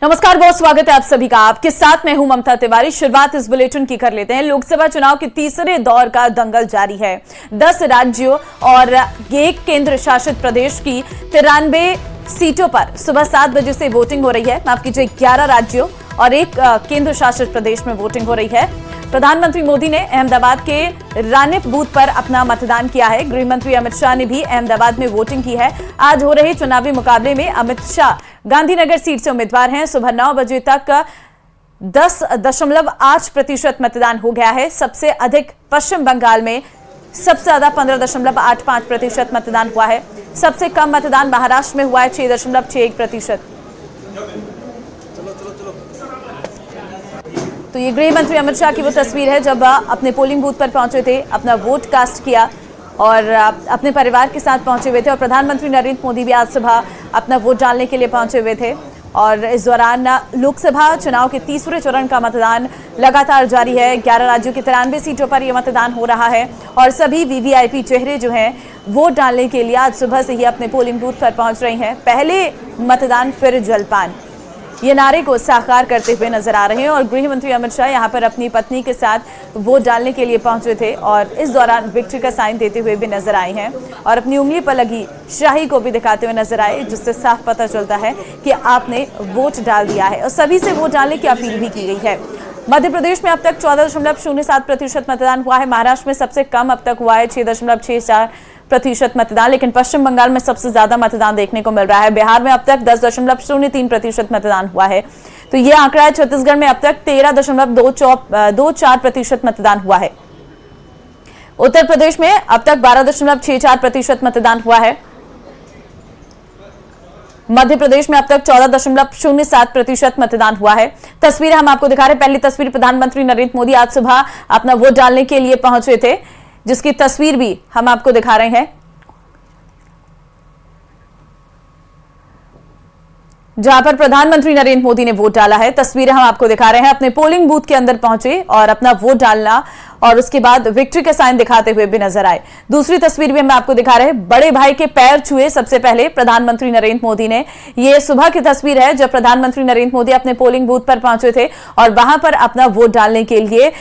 नमस्कार, बहुत स्वागत है आप सभी का। आपके साथ मैं हूं ममता तिवारी। शुरुआत इस बुलेटिन की कर लेते हैं। लोकसभा चुनाव के तीसरे दौर का दंगल जारी है। 10 राज्यों और एक केंद्र शासित प्रदेश की 93 सीटों पर सुबह 7 बजे से वोटिंग हो रही है। माफ कीजिए, 11 राज्यों और एक केंद्र शासित प्रदेश में वोटिंग हो रही है। प्रधानमंत्री मोदी ने अहमदाबाद के रानिप बूथ पर अपना मतदान किया है। गृह मंत्री अमित शाह ने भी अहमदाबाद में वोटिंग की है। आज हो रहे चुनावी मुकाबले में अमित शाह गांधीनगर सीट से उम्मीदवार हैं। सुबह 9 बजे तक 10.8% मतदान हो गया है। सबसे अधिक पश्चिम बंगाल में सबसे ज्यादा 15.85% मतदान हुआ है। सबसे कम मतदान महाराष्ट्र में हुआ है, 6.61%। तो ये गृह मंत्री अमित शाह की वो तस्वीर है जब अपने पोलिंग बूथ पर पहुंचे थे, अपना वोट कास्ट किया और अपने परिवार के साथ पहुंचे हुए थे। और प्रधानमंत्री नरेंद्र मोदी भी आज सुबह अपना वोट डालने के लिए पहुंचे हुए थे। और इस दौरान लोकसभा चुनाव के तीसरे चरण का मतदान लगातार जारी है। 11 राज्यों की 93 सीटों पर यह मतदान हो रहा है और सभी वीवीआईपी चेहरे जो हैं वोट डालने के लिए आज सुबह से ही अपने पोलिंग बूथ पर पहुंच रहे हैं। पहले मतदान फिर जलपान, ये नारे को साकार करते हुए नजर आ रहे हैं। और गृह मंत्री अमित शाह यहां पर अपनी पत्नी के साथ वोट डालने के लिए पहुंचे थे और इस दौरान विक्ट्री का साइन देते हुए भी नजर आए हैं और अपनी उंगली पर लगी शाही को भी दिखाते हुए नजर आए, जिससे साफ पता चलता है कि आपने वोट डाल दिया है। और सभी से वोट डालने की अपील भी की गई है। मध्य प्रदेश में अब तक 14.07% मतदान हुआ है। महाराष्ट्र में सबसे कम अब तक हुआ है, 6.64% मतदान। लेकिन पश्चिम बंगाल में सबसे ज्यादा मतदान देखने को मिल रहा है। बिहार में अब तक 10.03% मतदान हुआ है। तो ये आंकड़ा है। छत्तीसगढ़ में अब तक 13.24% मतदान हुआ है। उत्तर प्रदेश में अब तक 12.64% मतदान हुआ है। मध्य प्रदेश में अब तक 14.07% मतदान हुआ है। तस्वीरें हम आपको दिखा रहे हैं। पहली तस्वीर, प्रधानमंत्री नरेंद्र मोदी आज सुबह अपना वोट डालने के लिए पहुंचे थे, जिसकी तस्वीर भी हम आपको दिखा रहे हैं, जहां पर प्रधानमंत्री नरेंद्र मोदी ने वोट डाला है। तस्वीरें हम आपको दिखा रहे हैं। अपने पोलिंग बूथ के अंदर पहुंचे और अपना वोट डालना और उसके बाद विक्ट्री का साइन दिखाते हुए भी नजर आए। दूसरी तस्वीर भी हम आपको दिखा रहे हैं। बड़े भाई के पैर छुए सबसे पहले प्रधानमंत्री नरेंद्र मोदी ने। यह सुबह की तस्वीर है जब प्रधानमंत्री नरेंद्र मोदी अपने पोलिंग बूथ पर पहुंचे थे और वहां पर अपना वोट डालने के लिए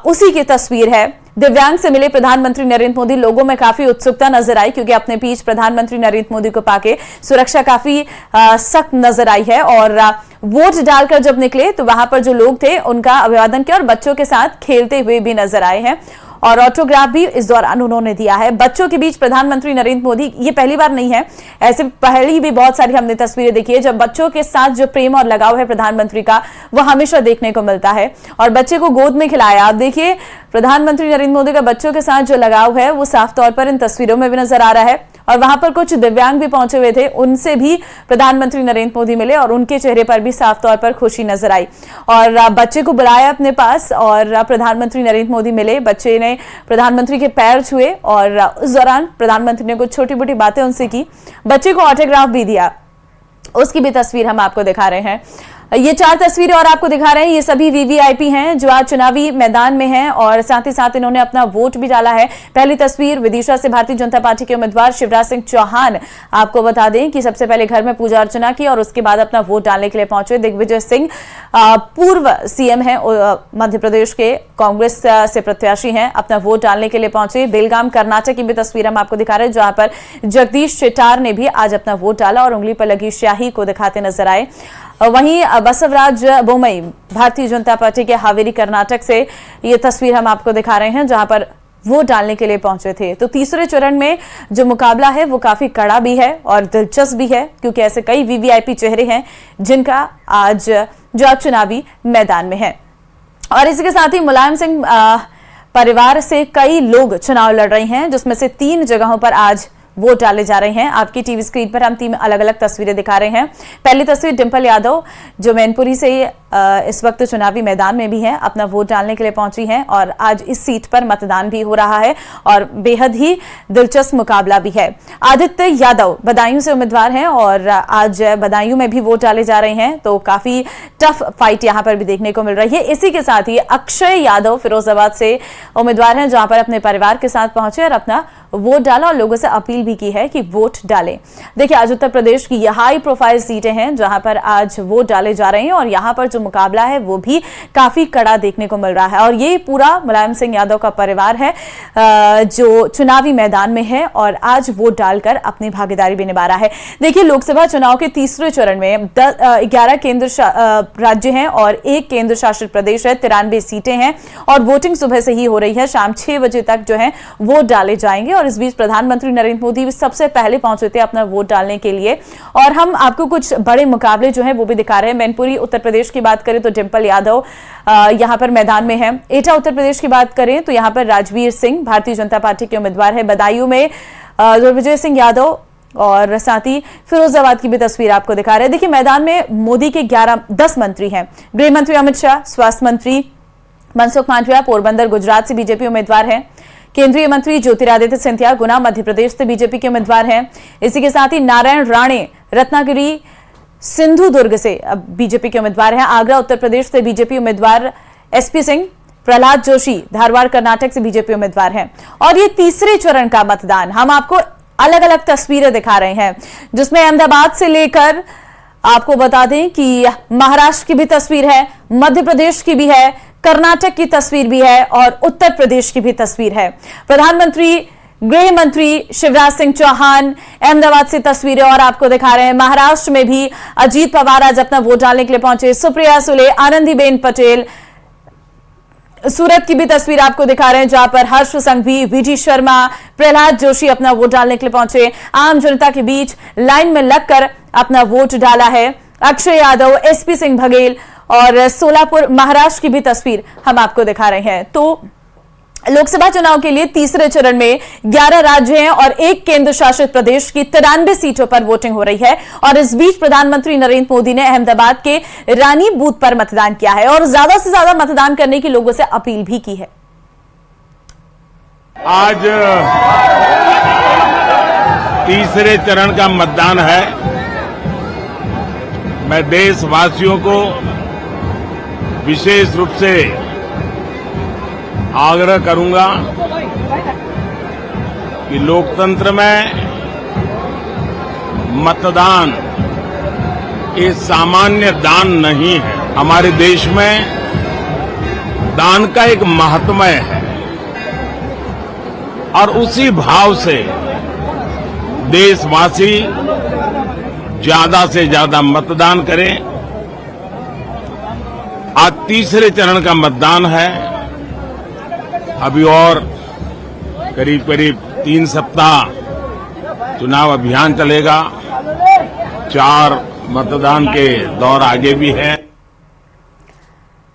उसी की तस्वीर है। दिव्यांग से मिले प्रधानमंत्री नरेंद्र मोदी। लोगों में काफी उत्सुकता नजर आई क्योंकि अपने बीच प्रधानमंत्री नरेंद्र मोदी को पाके सुरक्षा काफी सख्त नजर आई है। और वोट डालकर जब निकले तो वहां पर जो लोग थे उनका अभिवादन किया और बच्चों के साथ खेलते हुए भी नजर आए हैं और ऑटोग्राफ भी इस दौरान उन्होंने दिया है। बच्चों के बीच प्रधानमंत्री नरेंद्र मोदी, ये पहली बार नहीं है, ऐसे पहले भी बहुत सारी हमने तस्वीरें देखी है जब बच्चों के साथ जो प्रेम और लगाव है प्रधानमंत्री का, वो हमेशा देखने को मिलता है। और बच्चे को गोद में खिलाया। आप देखिए, प्रधानमंत्री नरेंद्र मोदी का बच्चों के साथ जो लगाव है वो साफ तौर पर इन तस्वीरों में भी नजर आ रहा है। और वहां पर कुछ दिव्यांग भी पहुंचे हुए थे, उनसे भी प्रधानमंत्री नरेंद्र मोदी मिले और उनके चेहरे पर भी साफ तौर पर खुशी नजर आई। और बच्चे को बुलाया अपने पास और प्रधानमंत्री नरेंद्र मोदी मिले। बच्चे ने प्रधानमंत्री के पैर छुए और उस दौरान प्रधानमंत्री ने कुछ छोटी मोटी बातें उनसे की। बच्चे को ऑटोग्राफ भी दिया, उसकी भी तस्वीर हम आपको दिखा रहे हैं। ये 4 तस्वीरें और आपको दिखा रहे हैं। ये सभी वीवीआईपी हैं जो आज चुनावी मैदान में हैं और साथ ही साथ इन्होंने अपना वोट भी डाला है। पहली तस्वीर, विदिशा से भारतीय जनता पार्टी के उम्मीदवार शिवराज सिंह चौहान। आपको बता दें कि सबसे पहले घर में पूजा अर्चना की और उसके बाद अपना वोट डालने के लिए पहुंचे। दिग्विजय सिंह पूर्व सीएम है मध्य प्रदेश के, कांग्रेस से प्रत्याशी हैं, अपना वोट डालने के लिए पहुंचे। बेलगाम कर्नाटक की भी तस्वीर हम आपको दिखा रहे हैं जहां पर जगदीश शेट्टार ने भी आज अपना वोट डाला और उंगली पर लगी स्याही को दिखाते नजर आए। वहीं बसवराज बोमई भारतीय जनता पार्टी के हावेरी कर्नाटक से ये तस्वीर हम आपको दिखा रहे हैं जहां पर वोट डालने के लिए पहुंचे थे। तो तीसरे चरण में जो मुकाबला है वो काफी कड़ा भी है और दिलचस्प भी है क्योंकि ऐसे कई वीवीआईपी चेहरे हैं जिनका आज चुनावी मैदान में है। और इसी के साथ ही मुलायम सिंह परिवार से कई लोग चुनाव लड़ रहे हैं, जिसमें से 3 जगहों पर आज वोट डाले जा रहे हैं। आपकी टीवी स्क्रीन पर हम 3 अलग अलग तस्वीरें दिखा रहे हैं। पहली तस्वीर, डिंपल यादव जो मैनपुरी से इस वक्त चुनावी मैदान में भी हैं, अपना वोट डालने के लिए पहुंची हैं और आज इस सीट पर मतदान भी हो रहा है और बेहद ही दिलचस्प मुकाबला भी है। आदित्य यादव बदायूं से उम्मीदवार हैं और आज बदायूं में भी वोट डाले जा रहे हैं, तो काफी टफ फाइट यहां पर भी देखने को मिल रही है। इसी के साथ ही अक्षय यादव फिरोजाबाद से उम्मीदवार हैं जहां पर अपने परिवार के साथ पहुंचे और अपना वोट डाला और लोगों से अपील भी की है कि वोट डालें। देखिए, आज उत्तर प्रदेश की यह हाई प्रोफाइल सीटें हैं जहां पर आज वोट डाले जा रहे हैं और यहां पर जो मुकाबला है वो भी काफी कड़ा देखने को मिल रहा है। और ये पूरा मुलायम सिंह यादव का परिवार है जो चुनावी मैदान में है और आज वोट डालकर अपनी भागीदारी भी निभा रहा है। देखिए, लोकसभा चुनाव के तीसरे चरण में 11 केंद्र राज्य हैं और 1 केंद्र शासित प्रदेश है। 93 सीटें हैं और वोटिंग सुबह से ही हो रही है। शाम 6 बजे तक जो है वोट डाले जाएंगे और इस बीच प्रधानमंत्री नरेंद्र मोदी सबसे पहले पहुंचे थे अपना वोट डालने के लिए। और हम आपको कुछ बड़े मुकाबले जो है वो भी दिखा रहे हैं। मैनपुरी उत्तर प्रदेश की बात करें तो डिंपल यादव यहां पर मैदान में है। एटा उत्तर प्रदेश की बात करें तो यहां पर राजवीर सिंह भारतीय जनता पार्टी के उम्मीदवार है। बदायूं में दिग्विजय सिंह यादव और साथ ही फिरोजाबाद की भी तस्वीर आपको दिखा रहे हैं। देखिए, मैदान में मोदी के 10 मंत्री हैं। गृह मंत्री अमित शाह, स्वास्थ्य मंत्री मनसुख मांडविया पोरबंदर गुजरात से बीजेपी उम्मीदवार हैं। केंद्रीय मंत्री ज्योतिरादित्य सिंधिया गुना मध्य प्रदेश से बीजेपी के उम्मीदवार हैं। इसी के साथ ही नारायण राणे रत्नागिरी सिंधुदुर्ग से बीजेपी के उम्मीदवार हैं। आगरा उत्तर प्रदेश से बीजेपी उम्मीदवार एसपी सिंह, प्रहलाद जोशी धारवाड़ कर्नाटक से बीजेपी उम्मीदवार हैं। और ये तीसरे चरण का मतदान हम आपको अलग अलग तस्वीरें दिखा रहे हैं जिसमें अहमदाबाद से लेकर आपको बता दें कि महाराष्ट्र की भी तस्वीर है, मध्य प्रदेश की भी है, कर्नाटक की तस्वीर भी है और उत्तर प्रदेश की भी तस्वीर है। प्रधानमंत्री गृह मंत्री शिवराज सिंह चौहान अहमदाबाद से तस्वीरें और आपको दिखा रहे हैं। महाराष्ट्र में भी अजीत पवार आज अपना वोट डालने के लिए पहुंचे। सुप्रिया सुले, आनंदीबेन पटेल, सूरत की भी तस्वीर आपको दिखा रहे हैं जहां पर हर्ष संघवी, वीडी शर्मा, प्रहलाद जोशी अपना वोट डालने के लिए पहुंचे। आम जनता के बीच लाइन में लगकर अपना वोट डाला है। अक्षय यादव, एसपी सिंह बघेल और सोलापुर महाराष्ट्र की भी तस्वीर हम आपको दिखा रहे हैं। तो लोकसभा चुनाव के लिए तीसरे चरण में 11 राज्य हैं और 1 केंद्र शासित प्रदेश की 93 सीटों पर वोटिंग हो रही है। और इस बीच प्रधानमंत्री नरेंद्र मोदी ने अहमदाबाद के रानी बूथ पर मतदान किया है और ज्यादा से ज्यादा मतदान करने की लोगों से अपील भी की है। आज तीसरे चरण का मतदान है। मैं देशवासियों को विशेष रूप से आग्रह करूंगा कि लोकतंत्र में मतदान ये सामान्य दान नहीं है। हमारे देश में दान का एक महात्म्य है और उसी भाव से देशवासी ज्यादा से ज्यादा मतदान करें। आज तीसरे चरण का मतदान है। अभी और करीब 3 सप्ताह चुनाव अभियान चलेगा। 4 मतदान के दौर आगे भी है।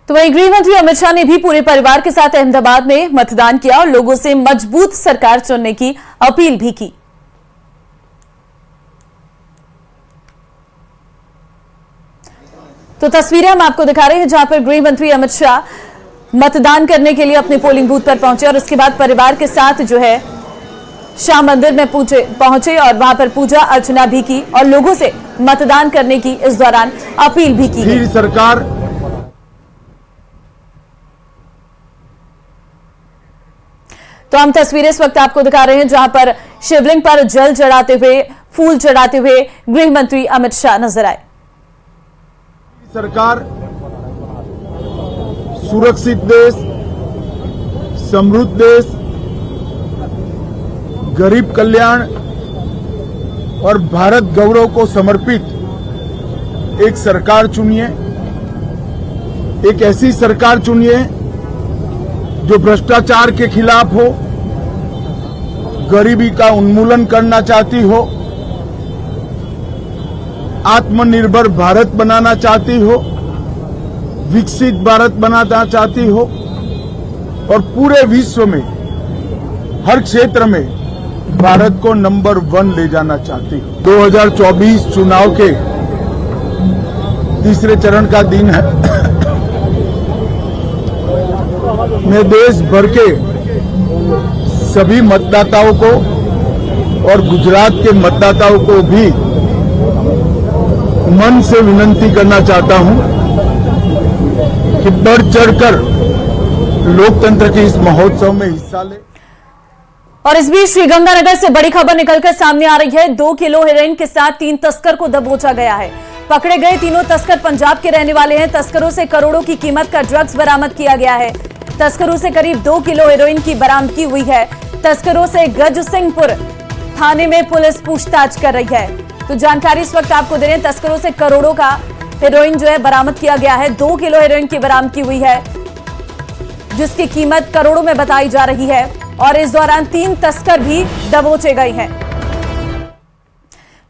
तो वहीं गृह मंत्री अमित शाह ने भी पूरे परिवार के साथ अहमदाबाद में मतदान किया और लोगों से मजबूत सरकार चुनने की अपील भी की। तो तस्वीरें हम आपको दिखा रहे हैं जहां पर गृह मंत्री अमित शाह मतदान करने के लिए अपने पोलिंग बूथ पर पहुंचे और उसके बाद परिवार के साथ जो है शाम मंदिर में पहुंचे और वहां पर पूजा अर्चना भी की और लोगों से मतदान करने की इस दौरान अपील भी की। फिर सरकार तो हम तस्वीरें इस वक्त आपको दिखा रहे हैं जहां पर शिवलिंग पर जल चढ़ाते हुए, फूल चढ़ाते हुए गृह मंत्री अमित शाह नजर आए। सरकार सुरक्षित देश, समृद्ध देश, गरीब कल्याण और भारत गौरव को समर्पित एक सरकार चुनिए। एक ऐसी सरकार चुनिए जो भ्रष्टाचार के खिलाफ हो, गरीबी का उन्मूलन करना चाहती हो, आत्मनिर्भर भारत बनाना चाहती हो, विकसित भारत बनाना चाहती हो और पूरे विश्व में हर क्षेत्र में भारत को नंबर 1 ले जाना चाहती हो। 2024 चुनाव के तीसरे चरण का दिन है। मैं देश भर के सभी मतदाताओं को और गुजरात के मतदाताओं को भी मन से विनती करना चाहता हूं कि बढ़ चढ़कर लोकतंत्र के इस महोत्सव में हिस्सा ले। और इस बीच श्रीगंगानगर से बड़ी खबर निकलकर सामने आ रही है। 2 किलो हेरोइन के साथ 3 तस्कर को दबोचा गया है। पकड़े गए तीनों तस्कर पंजाब के रहने वाले हैं। तस्करों से करोड़ों की कीमत का ड्रग्स बरामद किया गया है। तस्करों से करीब 2 किलो हेरोइन की बरामदगी हुई है। तस्करों से गजसिंहपुर थाने में पुलिस पूछताछ कर रही है। तो जानकारी इस वक्त आपको दे रहे हैं। तस्करों से करोड़ों का हेरोइन जो है बरामद किया गया है। 2 किलो हेरोइन की बरामदगी हुई है, जिसकी कीमत करोड़ों में बताई जा रही है। और इस दौरान 3 तस्कर भी दबोचे गए हैं।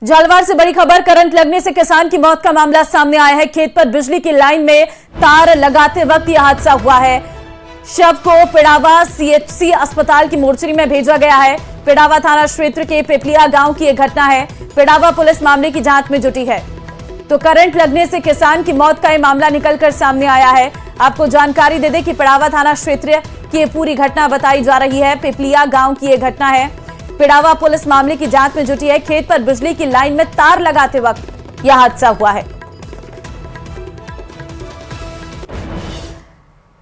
झालावाड़ से बड़ी खबर, करंट लगने से किसान की मौत का मामला सामने आया है। खेत पर बिजली की लाइन में तार लगाते वक्त यह हादसा हुआ है। शव को पिड़ावा सीएचसी अस्पताल की मोर्चरी में भेजा गया है। पिड़ावा थाना क्षेत्र के पिपलिया गांव की यह घटना है। पिड़ावा पुलिस मामले की जांच में जुटी है। तो करंट लगने से किसान की मौत का यह मामला निकलकर सामने आया है। आपको जानकारी दे दें कि पिड़ावा थाना क्षेत्र की यह पूरी घटना बताई जा रही है। पिपलिया गांव की यह घटना है। पिड़ावा पुलिस मामले की जांच में जुटी है। खेत पर बिजली की लाइन में तार लगाते वक्त यह हादसा हुआ है।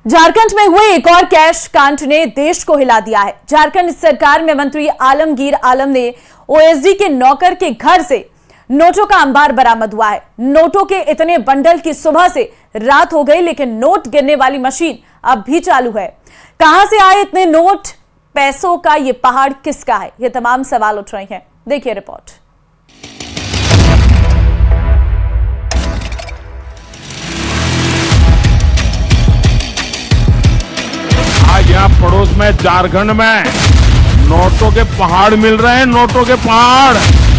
झारखंड में हुए एक और कैश कांड ने देश को हिला दिया है। झारखंड सरकार में मंत्री आलमगीर आलम ने ओएसडी के नौकर के घर से नोटों का अंबार बरामद हुआ है। नोटों के इतने बंडल की सुबह से रात हो गई, लेकिन नोट गिनने वाली मशीन अब भी चालू है। कहां से आए इतने नोट, पैसों का ये पहाड़ किसका है, ये तमाम सवाल उठ रहे हैं। देखिए रिपोर्ट। आज यहाँ पड़ोस में झारखंड में नोटों के पहाड़ मिल रहे हैं। नोटों के पहाड़,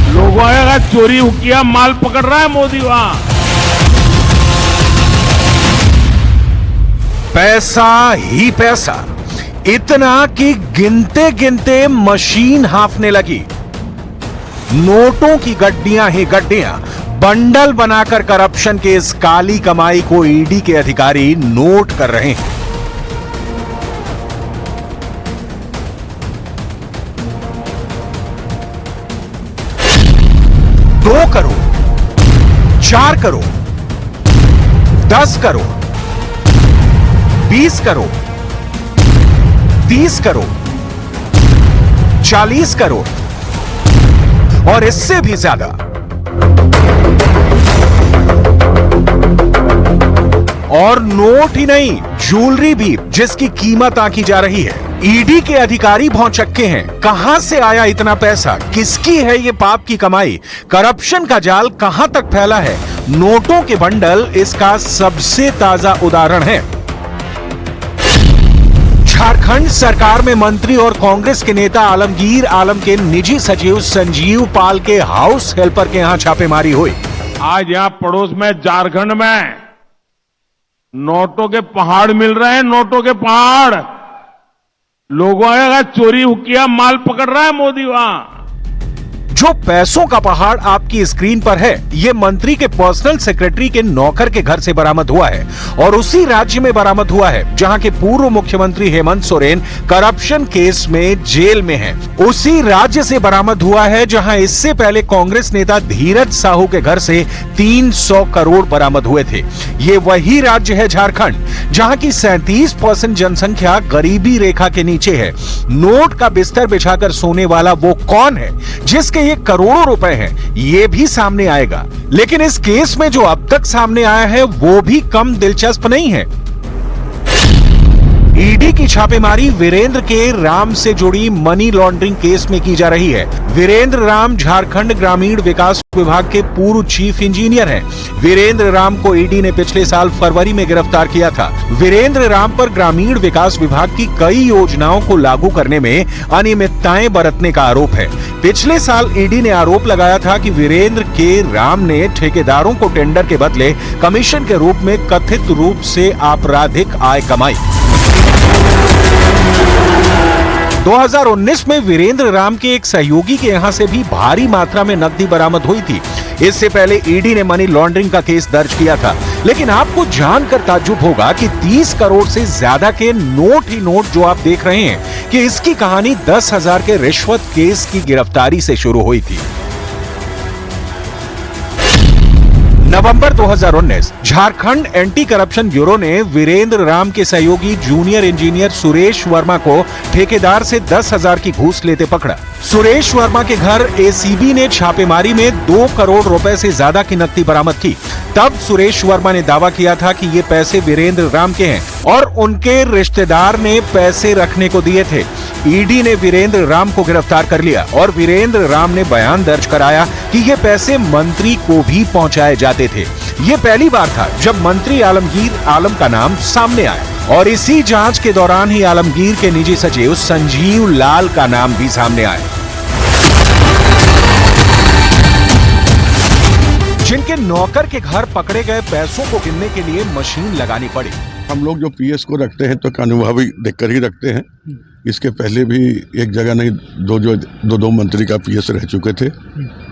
लोगों का चोरी किया माल पकड़ रहा है मोदी वहां। पैसा ही पैसा, इतना कि गिनते गिनते मशीन हांफने लगी। नोटों की गड्डियां ही गड्डियां, बंडल बनाकर करप्शन के इस काली कमाई को ईडी के अधिकारी नोट कर रहे हैं। दो करोड़, 4 करोड़, 10 करोड़, 20 करोड़, 30 करोड़, 40 करोड़ और इससे भी ज्यादा। और नोट ही नहीं, ज्वेलरी भी, जिसकी कीमत आंकी जा रही है। ईडी के अधिकारी भौचक्के हैं। कहां से आया इतना पैसा, किसकी है ये पाप की कमाई, करप्शन का जाल कहां तक फैला है। नोटों के बंडल इसका सबसे ताजा उदाहरण है। झारखंड सरकार में मंत्री और कांग्रेस के नेता आलमगीर आलम के निजी सचिव संजीव पाल के हाउस हेल्पर के यहां छापेमारी हुई। आज यहाँ पड़ोस में झारखंड में नोटों के पहाड़ मिल रहे हैं। नोटों के पहाड़, लोगों का चोरी किया माल पकड़ रहा है मोदी वहां। जो पैसों का पहाड़ आपकी स्क्रीन पर है, ये मंत्री के पर्सनल सेक्रेटरी के नौकर के घर से बरामद हुआ है और उसी राज्य में बरामद हुआ है जहां के पूर्व मुख्यमंत्री हेमंत सोरेन करप्शन केस में जेल में हैं। उसी राज्य से बरामद हुआ है जहां इससे पहले कांग्रेस नेता धीरज साहू के घर से 300 करोड़ बरामद हुए थे। ये वही राज्य है झारखंड, जहां की 37% जनसंख्या गरीबी रेखा के नीचे है। नोट का बिस्तर बिछाकर सोने वाला वो कौन है जिसके ये करोड़ों रुपए हैं, ये भी सामने आएगा। लेकिन इस केस में जो अब तक सामने आया है वो भी कम दिलचस्प नहीं है। ईडी की छापेमारी वीरेंद्र के राम से जुड़ी मनी लॉन्ड्रिंग केस में की जा रही है। वीरेंद्र राम झारखंड ग्रामीण विकास विभाग के पूर्व चीफ इंजीनियर हैं। वीरेंद्र राम को ईडी ने पिछले साल फरवरी में गिरफ्तार किया था। वीरेंद्र राम पर ग्रामीण विकास विभाग की कई योजनाओं को लागू करने में अनियमितताएं बरतने का आरोप है। पिछले साल ईडी ने आरोप लगाया था कि वीरेंद्र के राम ने ठेकेदारों को टेंडर के बदले कमीशन के रूप में कथित रूप से आपराधिक आय कमाई। 2019 में वीरेंद्र राम के एक सहयोगी के यहां से भी भारी मात्रा में नकदी बरामद हुई थी। इससे पहले ईडी ने मनी लॉन्ड्रिंग का केस दर्ज किया था। लेकिन आपको जानकर ताज्जुब होगा कि 30 करोड़ से ज्यादा के नोट ही नोट जो आप देख रहे हैं कि इसकी कहानी 10,000 के रिश्वत केस की गिरफ्तारी से शुरू हुई थी। नवंबर 2019 झारखंड एंटी करप्शन ब्यूरो ने वीरेंद्र राम के सहयोगी जूनियर इंजीनियर सुरेश वर्मा को ठेकेदार से 10,000 की घूस लेते पकड़ा। सुरेश वर्मा के घर एसीबी ने छापेमारी में 2 करोड़ रुपए से ज्यादा की नकदी बरामद की। तब सुरेश वर्मा ने दावा किया था कि ये पैसे वीरेंद्र राम के हैं और उनके रिश्तेदार ने पैसे रखने को दिए थे। ईडी ने वीरेंद्र राम को गिरफ्तार कर लिया और वीरेंद्र राम ने बयान दर्ज कराया कि ये पैसे मंत्री को भी पहुंचाए जाते थे। ये पहली बार था जब मंत्री आलमगीर आलम का नाम सामने आया और इसी जांच के दौरान ही आलमगीर के निजी सचिव संजीव लाल का नाम भी सामने आया, जिनके नौकर के घर पकड़े गए पैसों को गिनने के लिए मशीन लगानी पड़ी। हम लोग जो पीएस को रखते हैं तो कानूनी देखकर ही रखते हैं। इसके पहले भी एक जगह नहीं दो मंत्री का पीएस रह चुके थे,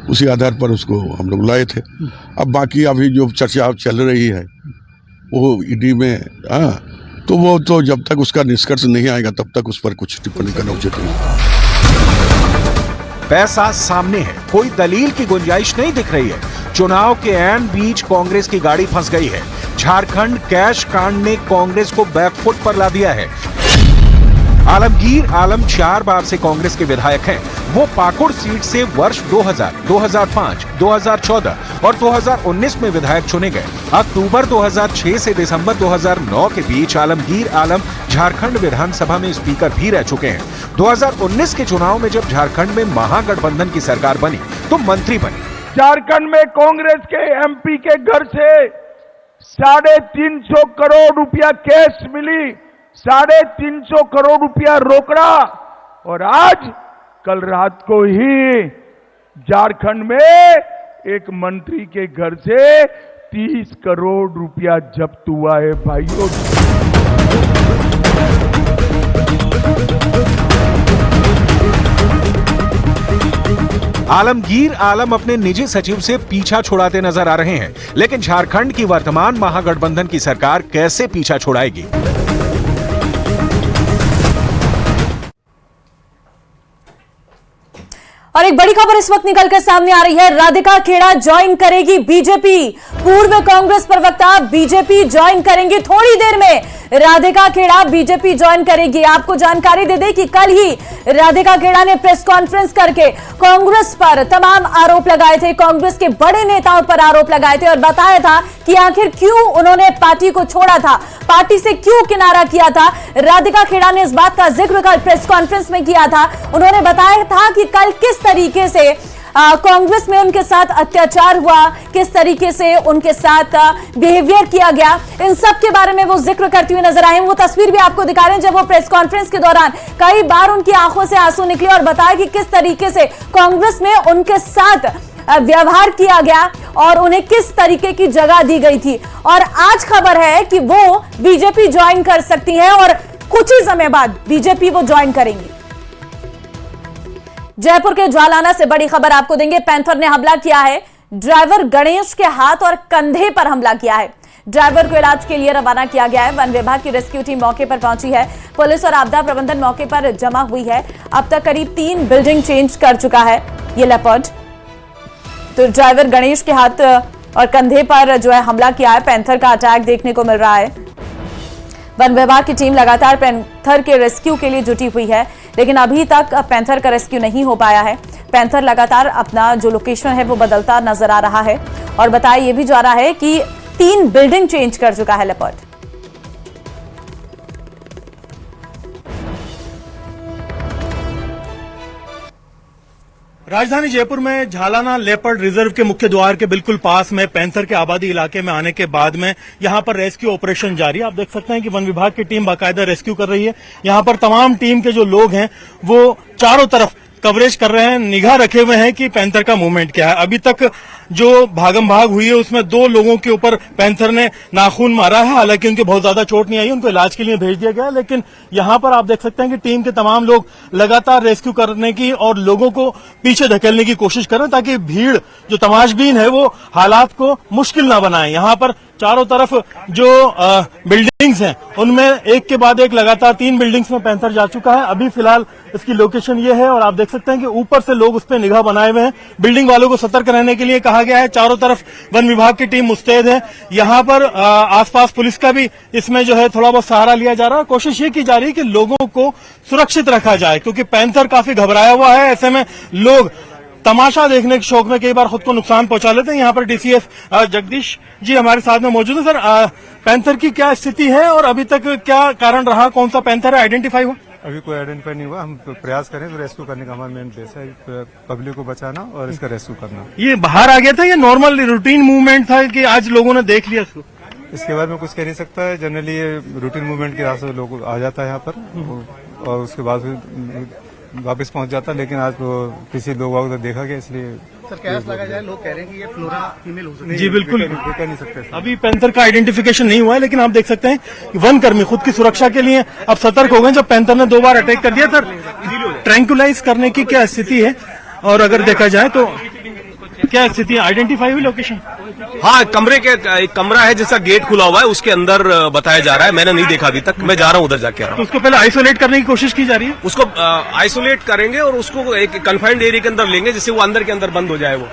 उसी आधार पर उसको हम लोग लाए थे। अब बाकी अभी जो चर्चा चल रही है वो ईडी में, तो वो तो जब तक उसका निष्कर्ष नहीं आएगा तब तक उस पर कुछ टिप्पणी करना उचित नहीं। पैसा सामने है, कोई दलील की गुंजाइश नहीं दिख रही है। चुनाव के ऐन बीच कांग्रेस की गाड़ी फंस गई है। झारखंड कैश कांड ने कांग्रेस को बैकफुट पर ला दिया है। आलमगीर आलम 4 बार से कांग्रेस के विधायक हैं। वो पाकुड़ सीट से वर्ष 2000, 2005, 2014 और 2019 में विधायक चुने गए। अक्टूबर 2006 से दिसंबर 2009 के बीच आलमगीर आलम झारखंड विधानसभा में स्पीकर भी रह चुके हैं। 2019 के चुनाव में जब झारखंड में महागठबंधन की सरकार बनी तो मंत्री बने। झारखंड में कांग्रेस के एमपी के घर से 350 करोड़ रुपया कैश मिली, 350 करोड़ रुपया रोकड़ा, और आज कल रात को ही झारखंड में एक मंत्री के घर से 30 करोड़ रुपया जब्त हुआ है भाइयों। आलमगीर आलम अपने निजी सचिव से पीछा छुड़ाते नजर आ रहे हैं, लेकिन झारखंड की वर्तमान महागठबंधन की सरकार कैसे पीछा छुड़ाएगी? और एक बड़ी खबर इस वक्त निकलकर सामने आ रही है। राधिका खेड़ा ज्वाइन करेगी बीजेपी। पूर्व कांग्रेस प्रवक्ता बीजेपी ज्वाइन करेंगी थोड़ी देर में। राधिका खेड़ा बीजेपी ज्वाइन करेगी। आपको जानकारी दे दें कि कल ही राधिका खेड़ा ने प्रेस कॉन्फ्रेंस करके कांग्रेस पर तमाम आरोप लगाए थे, कांग्रेस के बड़े नेताओं पर आरोप लगाए थे और बताया था कि आखिर क्यों उन्होंने पार्टी को छोड़ा था, पार्टी से क्यों किनारा किया था। राधिका खेड़ा ने इस बात का जिक्र कल प्रेस कॉन्फ्रेंस में किया था। उन्होंने बताया था कि कल किस तरीके से कांग्रेस में उनके साथ अत्याचार हुआ, किस तरीके से उनके साथ बिहेवियर किया गया, इन सब के बारे में वो जिक्र करती हुई नजर आए। वो तस्वीर भी आपको दिखा रहे हैं जब वो प्रेस कॉन्फ्रेंस के दौरान कई बार उनकी आंखों से आंसू निकले और बताया कि किस तरीके से कांग्रेस में उनके साथ व्यवहार किया गया और उन्हें किस तरीके की जगह दी गई थी। और आज खबर है कि वो बीजेपी ज्वाइन कर सकती हैं और कुछ ही समय बाद बीजेपी वो ज्वाइन करेंगी। जयपुर के ज्वालाना से बड़ी खबर आपको देंगे। पैंथर ने हमला किया है, ड्राइवर गणेश के हाथ और कंधे पर हमला किया है। ड्राइवर को इलाज के लिए रवाना किया गया है। वन विभाग की रेस्क्यू टीम मौके पर पहुंची है। पुलिस और आपदा प्रबंधन मौके पर जमा हुई है। अब तक करीब 3 बिल्डिंग चेंज कर चुका है ये लेपर्ड। तो ड्राइवर गणेश के हाथ और कंधे पर जो है हमला किया है। पैंथर का अटैक देखने को मिल रहा है। वन विभाग की टीम लगातार पैंथर के रेस्क्यू के लिए जुटी हुई है, लेकिन अभी तक पैंथर का रेस्क्यू नहीं हो पाया है। पैंथर लगातार अपना जो लोकेशन है वो बदलता नजर आ रहा है और बताया यह भी जा रहा है कि 3 बिल्डिंग चेंज कर चुका है लेपर्ड। राजधानी जयपुर में झालाना लेपर्ड रिजर्व के मुख्य द्वार के बिल्कुल पास में पैंथर के आबादी इलाके में आने के बाद में यहां पर रेस्क्यू ऑपरेशन जारी है। आप देख सकते हैं कि वन विभाग की टीम बाकायदा रेस्क्यू कर रही है। यहां पर तमाम टीम के जो लोग हैं वो चारों तरफ कवरेज कर रहे हैं, निगाह रखे हुए हैं कि पैंथर का मूवमेंट क्या है। अभी तक जो भागम भाग हुई है उसमें 2 लोगों के ऊपर पैंथर ने नाखून मारा है। हालांकि उनके बहुत ज्यादा चोट नहीं आई, उनको इलाज के लिए भेज दिया गया। लेकिन यहां पर आप देख सकते हैं कि टीम के तमाम लोग लगातार रेस्क्यू करने की और लोगों को पीछे धकेलने की कोशिश कर रहे हैं ताकि भीड़ जो तमाशबीन है वो हालात को मुश्किल ना बनाए। यहां पर चारों तरफ जो बिल्डिंग्स हैं उनमें एक के बाद एक लगातार 3 बिल्डिंग्स में पैंथर जा चुका है। अभी फिलहाल इसकी लोकेशन ये है और आप देख सकते हैं कि ऊपर से लोग उस पर निगाह बनाए हुए हैं। बिल्डिंग वालों को सतर्क रहने के लिए कहा गया है। चारों तरफ वन विभाग की टीम मुस्तैद है। यहाँ पर आसपास पुलिस का भी इसमें जो है थोड़ा बहुत सहारा लिया जा रहा है। कोशिश ये की जा रही है कि लोगों को सुरक्षित रखा जाए, क्योंकि पैंथर काफी घबराया हुआ है। ऐसे में लोग तमाशा देखने के शौक में कई बार खुद को नुकसान पहुंचा लेते हैं। यहाँ पर डीसीएफ जगदीश जी हमारे साथ में मौजूद है। सर, पैंथर की क्या स्थिति है और अभी तक क्या कारण रहा, कौन सा पैंथर है, आइडेंटिफाई हुआ? अभी कोई आइडेंटिफाई नहीं हुआ। हम प्रयास करें तो रेस्क्यू करने का हमारा मेन बेस है, पब्लिक को बचाना और इसका रेस्क्यू करना। ये बाहर आ गया था या नॉर्मल रूटीन मूवमेंट था कि आज लोगों ने देख लिया इसको? इसके बारे में कुछ कह नहीं सकता है। जनरली ये रूटीन मूवमेंट के राह से लोग आ जाता है यहाँ पर और उसके बाद फिर वापस पहुंच जाता है। लेकिन आज किसी लोग ने देखा गया, इसलिए सर कयास लगा जाए। लोग कह रहे हैं कि ये फ्लोरा फीमेल हो सकती है। जी बिल्कुल, कह नहीं सकते। अभी पैंथर का आइडेंटिफिकेशन नहीं हुआ है, लेकिन आप देख सकते हैं कि वन कर्मी खुद की सुरक्षा के लिए अब सतर्क हो गए। जब पैंथर ने 2 बार अटैक कर दिया, सर ट्रैंकुलाइज करने की क्या स्थिति है और अगर देखा जाए तो क्या स्थिति, आइडेंटिफाई हुई लोकेशन? हाँ, कमरे के एक कमरा है जिसका गेट खुला हुआ है, उसके अंदर बताया जा रहा है। मैंने नहीं देखा अभी तक, मैं जा रहा हूँ उधर जाके आ रहा तो हूँ। उसको पहले आइसोलेट करने की कोशिश की जा रही है। उसको आइसोलेट करेंगे और उसको एक कन्फाइंड एरिया के अंदर लेंगे, जिससे वो अंदर के अंदर बंद हो जाए वो।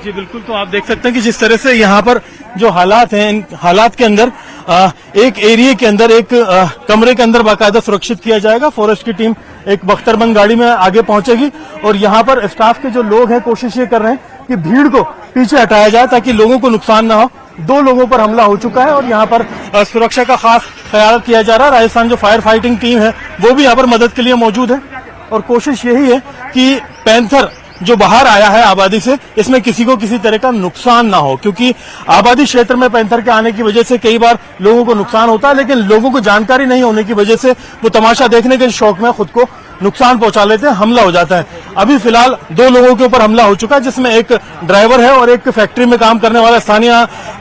जी बिल्कुल, तो आप देख सकते हैं कि जिस तरह से यहाँ पर जो हालात हैं, इन हालात के अंदर एक एरिया के अंदर एक कमरे के अंदर बाकायदा सुरक्षित किया जाएगा। फॉरेस्ट की टीम एक बख्तरबंद गाड़ी में आगे पहुंचेगी और यहाँ पर स्टाफ के जो लोग हैं कोशिश ये कर रहे हैं कि भीड़ को पीछे हटाया जाए ताकि लोगों को नुकसान ना हो। 2 लोगों पर हमला हो चुका है और यहाँ पर सुरक्षा का खास ख्याल किया जा रहा है। राजस्थान जो फायर फाइटिंग टीम है वो भी यहाँ पर मदद के लिए मौजूद है और कोशिश यही है कि पैंथर जो बाहर आया है आबादी से, इसमें किसी को किसी तरह का नुकसान ना हो, क्योंकि आबादी क्षेत्र में पैंथर के आने की वजह से कई बार लोगों को नुकसान होता है, लेकिन लोगों को जानकारी नहीं होने की वजह से वो तमाशा देखने के शौक में खुद को नुकसान पहुंचा लेते हैं, हमला हो जाता है। अभी फिलहाल 2 लोगों के ऊपर हमला हो चुका है, जिसमें एक ड्राइवर है और एक फैक्ट्री में काम करने वाला स्थानीय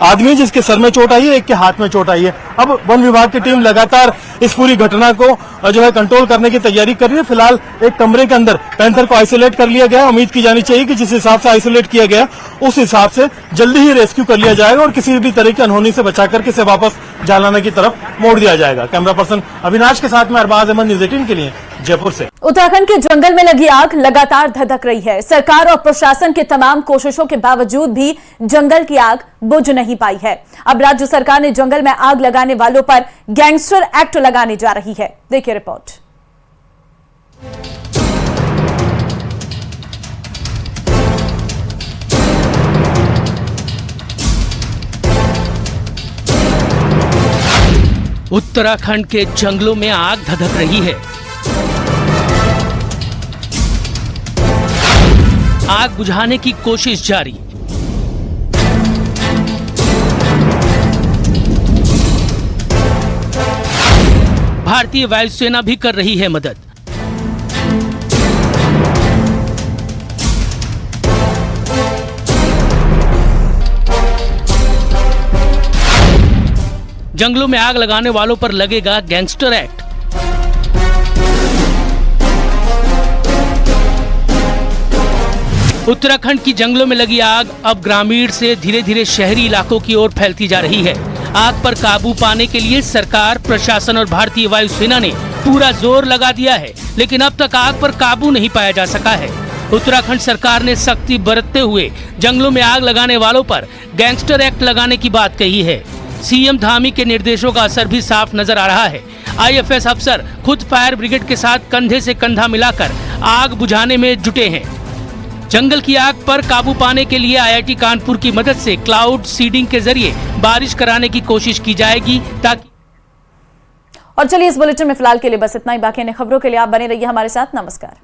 आदमी जिसके सर में चोट आई है, एक के हाथ में चोट आई है। अब वन विभाग की टीम लगातार इस पूरी घटना को जो है कंट्रोल करने की तैयारी कर रही है। फिलहाल एक कमरे के अंदर पैंथर को आइसोलेट कर लिया गया है। उम्मीद की जानी चाहिए कि जिस हिसाब से आइसोलेट किया गया उस हिसाब से जल्दी ही रेस्क्यू कर लिया जाएगा और किसी भी तरह की अनहोनी से बचा करके इसे वापस जालाना की तरफ मोड़ दिया जाएगा। कैमरा पर्सन अविनाश के साथ में अरबाज अहमद, न्यूज़ 18 के लिए जयपुर से। उत्तराखंड के जंगल में लगी आग लगातार धधक रही है। सरकार और प्रशासन के तमाम कोशिशों के बावजूद भी जंगल की आग बुझ नहीं पाई है। अब राज्य सरकार ने जंगल में आग लगाने वालों पर गैंगस्टर एक्ट लगाने जा रही है। देखिए रिपोर्ट। उत्तराखंड के जंगलों में आग धधक रही है। आग बुझाने की कोशिश जारी। भारतीय वायुसेना भी कर रही है मदद। जंगलों में आग लगाने वालों पर लगेगा गैंगस्टर एक्ट। उत्तराखंड की जंगलों में लगी आग अब ग्रामीण से धीरे धीरे शहरी इलाकों की ओर फैलती जा रही है। आग पर काबू पाने के लिए सरकार, प्रशासन और भारतीय वायुसेना ने पूरा जोर लगा दिया है, लेकिन अब तक आग पर काबू नहीं पाया जा सका है। उत्तराखंड सरकार ने सख्ती बरतते हुए जंगलों में आग लगाने वालों पर गैंगस्टर एक्ट लगाने की बात कही है। सीएम धामी के निर्देशों का असर भी साफ नजर आ रहा है। आईएफएस अफसर खुद फायर ब्रिगेड के साथ कंधे से कंधा मिलाकर आग बुझाने में जुटे हैं। जंगल की आग पर काबू पाने के लिए आईआईटी कानपुर की मदद से क्लाउड सीडिंग के जरिए बारिश कराने की कोशिश की जाएगी ताकि। और चलिए इस बुलेटिन में फिलहाल के लिए बस इतना ही। बाकी अन्य खबरों के लिए आप बने रहिए हमारे साथ। नमस्कार।